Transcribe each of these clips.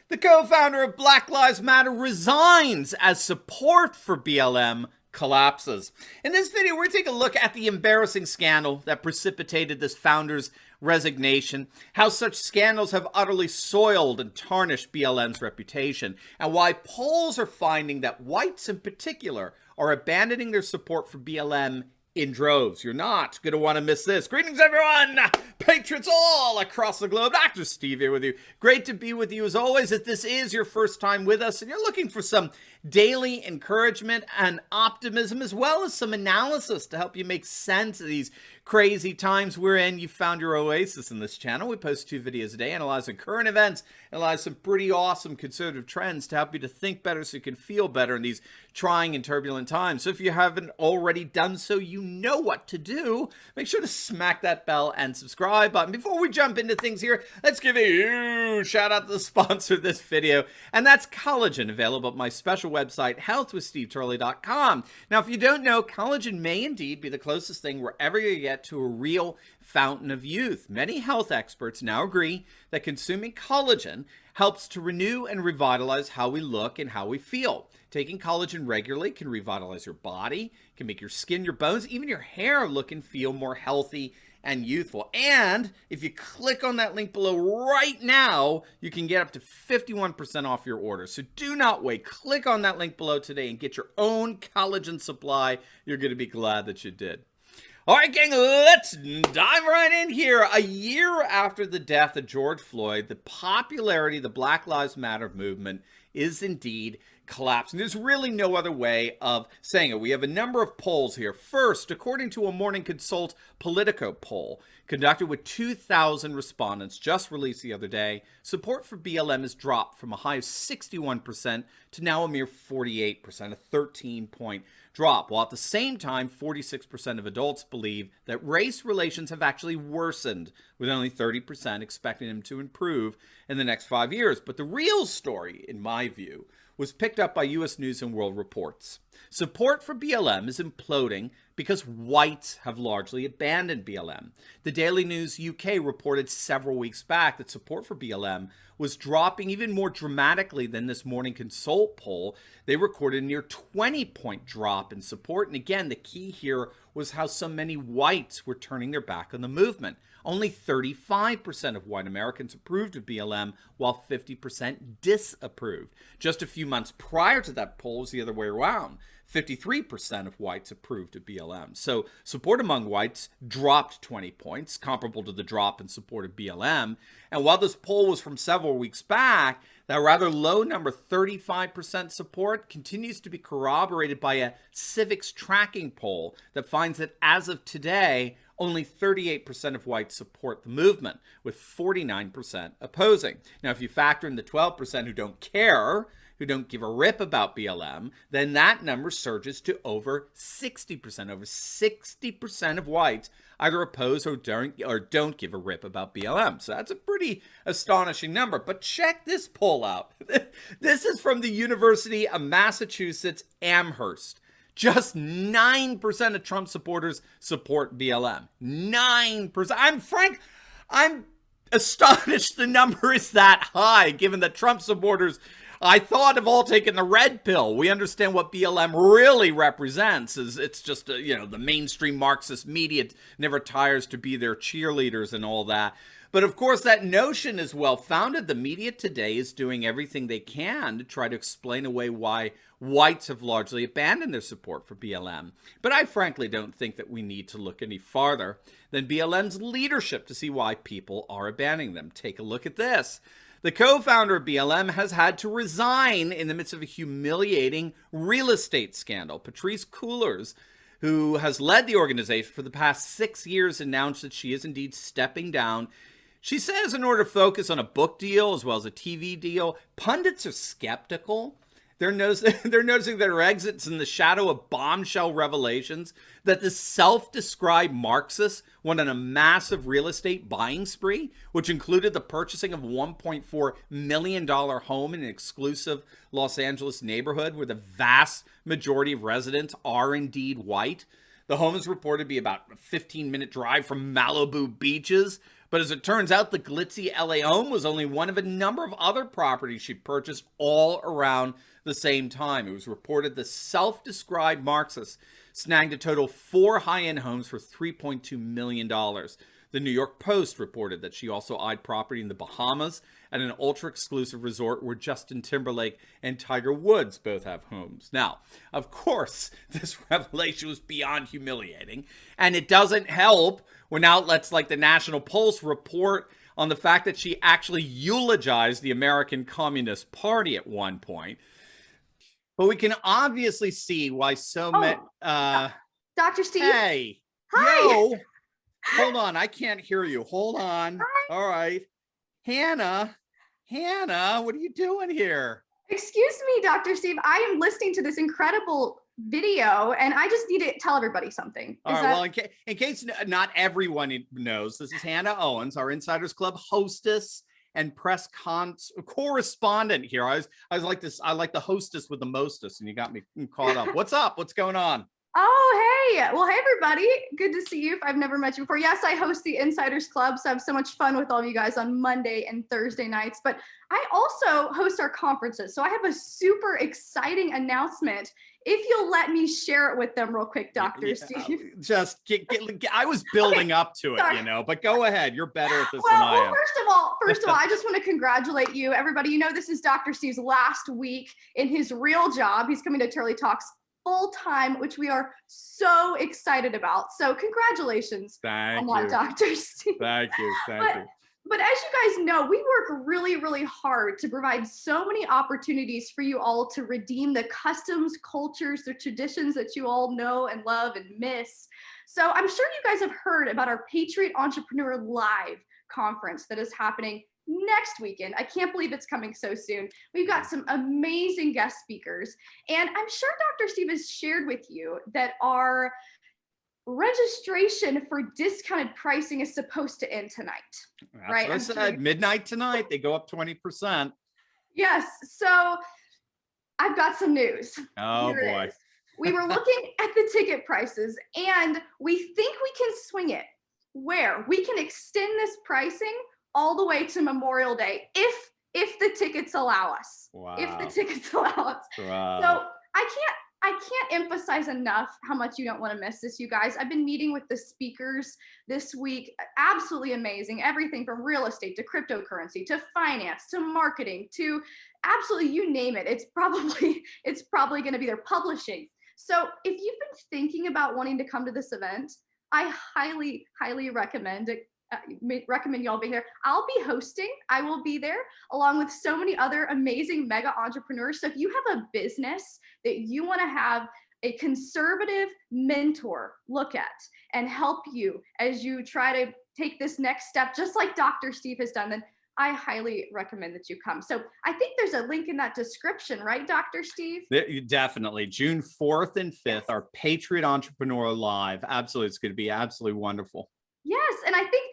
The co-founder of Black Lives Matter resigns as support for BLM collapses. In this video, we're going to take a look at the embarrassing scandal that precipitated this founder's resignation, how such scandals have utterly soiled and tarnished BLM's reputation, and why polls are finding that whites in particular are abandoning their support for BLM in droves. You're not going to want to miss this. Greetings, everyone! Patriots all across the globe. Dr. Steve here with you. Great to be with you as always. If this is your first time with us and you're looking for some daily encouragement and optimism, as well as some analysis to help you make sense of these crazy times we're in, you found your oasis in this channel. We post 2 videos a day analyzing current events, analyze some pretty awesome conservative trends to help you to think better so you can feel better in these trying and turbulent times. So if you haven't already done so, you know what to do. Make sure to smack that bell and subscribe button. Before we jump into things here, let's give a huge shout out to the sponsor of this video, and that's collagen, available at my special website, healthwithsteveturley.com. Now, if you don't know, collagen may indeed be the closest thing wherever you get to a real fountain of youth. Many health experts now agree that consuming collagen helps to renew and revitalize how we look and how we feel. Taking collagen regularly can revitalize your body, can make your skin, your bones, even your hair look and feel more healthy and youthful. And if you click on that link below right now, you can get up to 51% off your order. So do not wait. Click on that link below today and get your own collagen supply. You're going to be glad that you did. All right, gang, let's dive right in here. A year after the death of George Floyd, the popularity of the Black Lives Matter movement is indeed collapsing. There's really no other way of saying it. We have a number of polls here. First, according to a Morning Consult Politico poll conducted with 2,000 respondents just released the other day, support for BLM has dropped from a high of 61% to now a mere 48%, a 13-point drop, while at the same time 46% of adults believe that race relations have actually worsened, with only 30% expecting them to improve in the next 5 years. But the real story, in my view, was picked up by U.S. News and World Reports. Support for BLM is imploding because whites have largely abandoned BLM. The Daily News UK reported several weeks back that support for BLM was dropping even more dramatically than this Morning Consult poll. They recorded a near 20-point drop in support. And again, the key here was how so many whites were turning their back on the movement. Only 35% of white Americans approved of BLM, while 50% disapproved. Just a few months prior to that poll was the other way around. 53% of whites approved of BLM. So support among whites dropped 20 points, comparable to the drop in support of BLM. And while this poll was from several weeks back, that rather low number, 35% support, continues to be corroborated by a civics tracking poll that finds that as of today, only 38% of whites support the movement, with 49% opposing. Now, if you factor in the 12% who don't care, who don't give a rip about BLM, then that number surges to over 60%. Over 60% of whites either oppose or don't give a rip about BLM. So that's a pretty astonishing number. But check this poll out. This is from the University of Massachusetts Amherst. Just 9% of Trump supporters support BLM. 9%. I'm astonished the number is that high, given that Trump supporters, I thought, have all taken the red pill. We understand what BLM really represents. It's just, the mainstream Marxist media never tires to be their cheerleaders and all that. But of course, that notion is well founded. The media today is doing everything they can to try to explain away why whites have largely abandoned their support for BLM. But I frankly don't think that we need to look any farther than BLM's leadership to see why people are abandoning them. Take a look at this. The co-founder of BLM has had to resign in the midst of a humiliating real estate scandal. Patrice Cullors, who has led the organization for the past 6 years, announced that she is indeed stepping down. She says in order to focus on a book deal as well as a TV deal. Pundits are skeptical. They're noticing that her exit's in the shadow of bombshell revelations that the self-described Marxists went on a massive real estate buying spree, which included the purchasing of a $1.4 million home in an exclusive Los Angeles neighborhood where the vast majority of residents are indeed white. The home is reported to be about a 15-minute drive from Malibu beaches, But as it turns out, the glitzy LA home was only one of a number of other properties she purchased all around the same time. It was reported the self-described Marxist snagged a total of 4 high-end homes for $3.2 million. The New York Post reported that she also eyed property in the Bahamas at an ultra-exclusive resort where Justin Timberlake and Tiger Woods both have homes. Now, of course, this revelation was beyond humiliating, and it doesn't help when outlets like the National Pulse report on the fact that she actually eulogized the American Communist Party at one point. But we can obviously see why so many... Dr. Steve? Hey! Hi! Yo! Hold on, I can't hear you. Hold on. Hi. All right. Hannah, what are you doing here? Excuse me, Dr. Steve. I am listening to this incredible video, and I just need to tell everybody something. All right, well, in case not everyone knows, this is Hannah Owens, our Insiders Club hostess and press correspondent here. I like this. I like the hostess with the mostest, and you got me caught up. What's up? What's going on? Oh, hey. Well, hey, everybody. Good to see you if I've never met you before. Yes, I host the Insiders Club, so I have so much fun with all of you guys on Monday and Thursday nights. But I also host our conferences, so I have a super exciting announcement. If you'll let me share it with them real quick, Dr. Steve. Just I was building up to it, sorry. but go ahead. You're better at this than I am. First of all, I just want to congratulate you. Everybody, this is Dr. Steve's last week in his real job. He's coming to Turley Talks full time, which we are so excited about. So congratulations on that, Dr. Steve. Thank you. But as you guys know, we work really, really hard to provide so many opportunities for you all to redeem the customs, cultures, the traditions that you all know and love and miss. So I'm sure you guys have heard about our Patriot Entrepreneur Live conference that is happening next weekend. I can't believe it's coming so soon. We've got some amazing guest speakers, and I'm sure Dr. Steve has shared with you that our registration for discounted pricing is supposed to end tonight. That's right? What I said. Midnight tonight, they go up 20%. Yes. So I've got some news. Oh, boy. We were looking at the ticket prices, and we think we can swing it where we can extend this pricing all the way to Memorial Day if the tickets allow us. Wow. If the tickets allow us. Wow. So I can't emphasize enough how much you don't want to miss this, you guys. I've been meeting with the speakers this week. Absolutely amazing. Everything from real estate to cryptocurrency to finance to marketing to absolutely you name it. It's probably going to be their publishing. So if you've been thinking about wanting to come to this event, I highly, highly recommend it. Recommend y'all being there. I'll be hosting. I will be there along with so many other amazing mega entrepreneurs. So if you have a business that you want to have a conservative mentor look at and help you as you try to take this next step, just like Dr. Steve has done, then I highly recommend that you come. So I think there's a link in that description, right, Dr. Steve? Definitely. June 4th and 5th, our Patriot Entrepreneur Live. Absolutely. It's going to be absolutely wonderful. Yes, and I think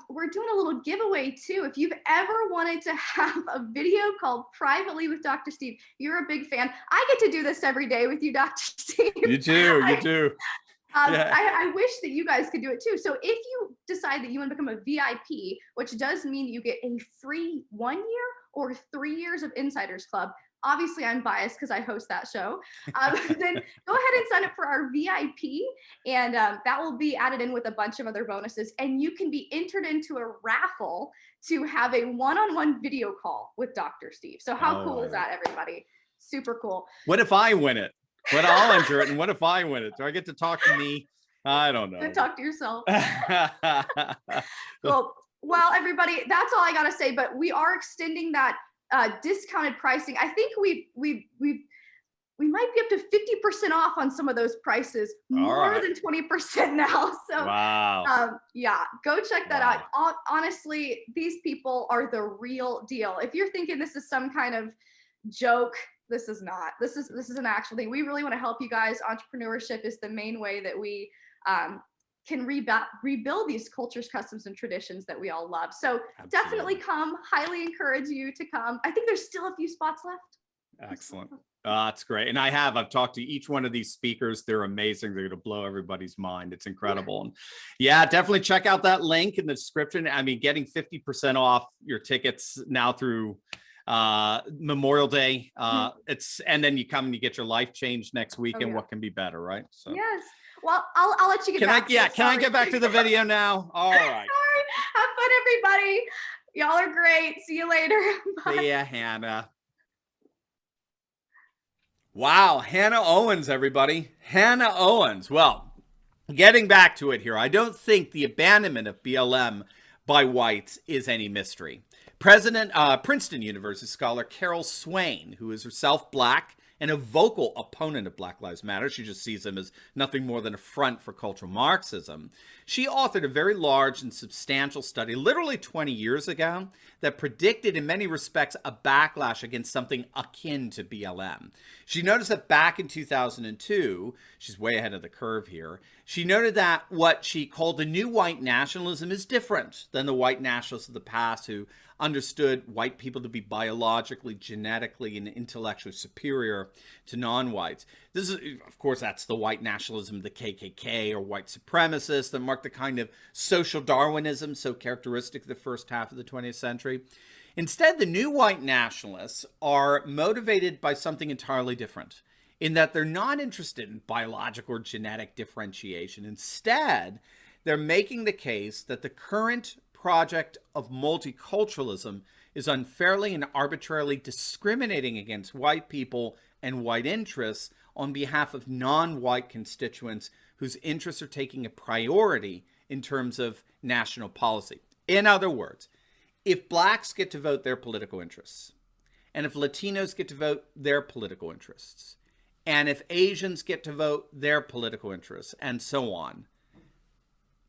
we're doing a little giveaway too. If you've ever wanted to have a video called privately with Dr. Steve, you're a big fan. I get to do this every day with you, Dr. Steve. You do. Yeah. I wish that you guys could do it too. So if you decide that you want to become a VIP, which does mean you get a free 1 year or 3 years of Insiders Club, obviously I'm biased because I host that show, then go ahead and sign up for our VIP, and that will be added in with a bunch of other bonuses, and you can be entered into a raffle to have a one-on-one video call with Dr. Steve. So how cool is that, everybody? Super cool. What if I win it? But I'll enter it, and what if I win it? Do I get to talk to me? I don't know. Talk to yourself. Well, everybody, that's all I gotta say. But we are extending that discounted pricing. I think we might be up to 50% off on some of those prices, more than 20% now. So wow. Yeah, go check that out. Honestly, these people are the real deal. If you're thinking this is some kind of joke, this is not. This is an actual thing. We really want to help you guys. Entrepreneurship is the main way that we can rebuild these cultures, customs, and traditions that we all love. So definitely come. Highly encourage you to come. I think there's still a few spots left. Excellent. That's great. And I've talked to each one of these speakers. They're amazing. They're going to blow everybody's mind. It's incredible. And yeah, definitely check out that link in the description. I mean, getting 50% off your tickets now through Memorial Day. And then you come and you get your life changed next week. And what can be better, right? So yes. Well, I'll let you get back to it. Can I get back to the video now? All right. Sorry. Have fun, everybody. Y'all are great. See you later. Bye. See ya, Hannah. Wow, Hannah Owens, everybody. Hannah Owens. Well, getting back to it here, I don't think the abandonment of BLM by whites is any mystery. Princeton University scholar Carol Swain, who is herself black and a vocal opponent of Black Lives Matter, she just sees them as nothing more than a front for cultural Marxism, she authored a very large and substantial study literally 20 years ago that predicted in many respects a backlash against something akin to BLM. She noticed that back in 2002, she's way ahead of the curve here, she noted that what she called the new white nationalism is different than the white nationalists of the past who understood white people to be biologically, genetically, and intellectually superior to non-whites. This is, of course, that's the white nationalism of the KKK or white supremacists that marked the kind of social Darwinism so characteristic of the first half of the 20th century. Instead, the new white nationalists are motivated by something entirely different, in that they're not interested in biological or genetic differentiation. Instead, they're making the case that the current project of multiculturalism is unfairly and arbitrarily discriminating against white people and white interests on behalf of non-white constituents whose interests are taking a priority in terms of national policy. In other words, if blacks get to vote their political interests, and if Latinos get to vote their political interests, and if Asians get to vote their political interests, and so on,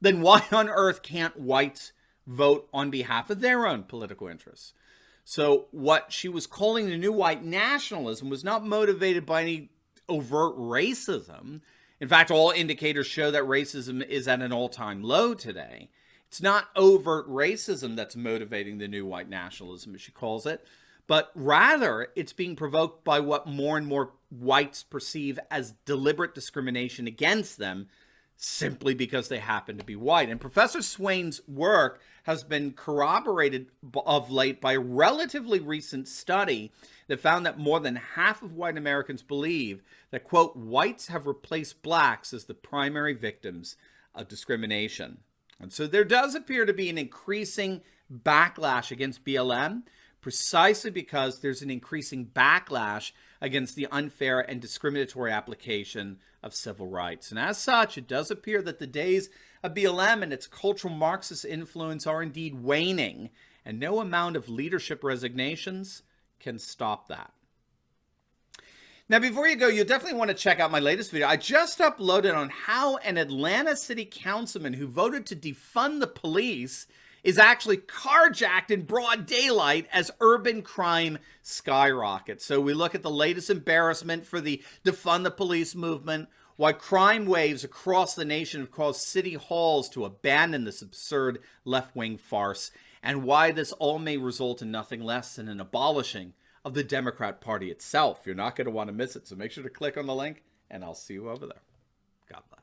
then why on earth can't whites vote on behalf of their own political interests? So what she was calling the new white nationalism was not motivated by any overt racism. In fact, all indicators show that racism is at an all-time low today. It's not overt racism that's motivating the new white nationalism, as she calls it, but rather it's being provoked by what more and more whites perceive as deliberate discrimination against them simply because they happen to be white. And Professor Swain's work has been corroborated of late by a relatively recent study that found that more than half of white Americans believe that, quote, whites have replaced blacks as the primary victims of discrimination. And so there does appear to be an increasing backlash against BLM, precisely because there's an increasing backlash against the unfair and discriminatory application of civil rights. And as such, it does appear that the days of BLM and its cultural Marxist influence are indeed waning, and no amount of leadership resignations can stop that. Now, before you go, you'll definitely want to check out my latest video. I just uploaded on how an Atlanta city councilman who voted to defund the police is actually carjacked in broad daylight as urban crime skyrockets. So we look at the latest embarrassment for the defund the police movement, why crime waves across the nation have caused city halls to abandon this absurd left-wing farce, and why this all may result in nothing less than an abolishing of the Democrat Party itself. You're not going to want to miss it, so make sure to click on the link, and I'll see you over there. God bless.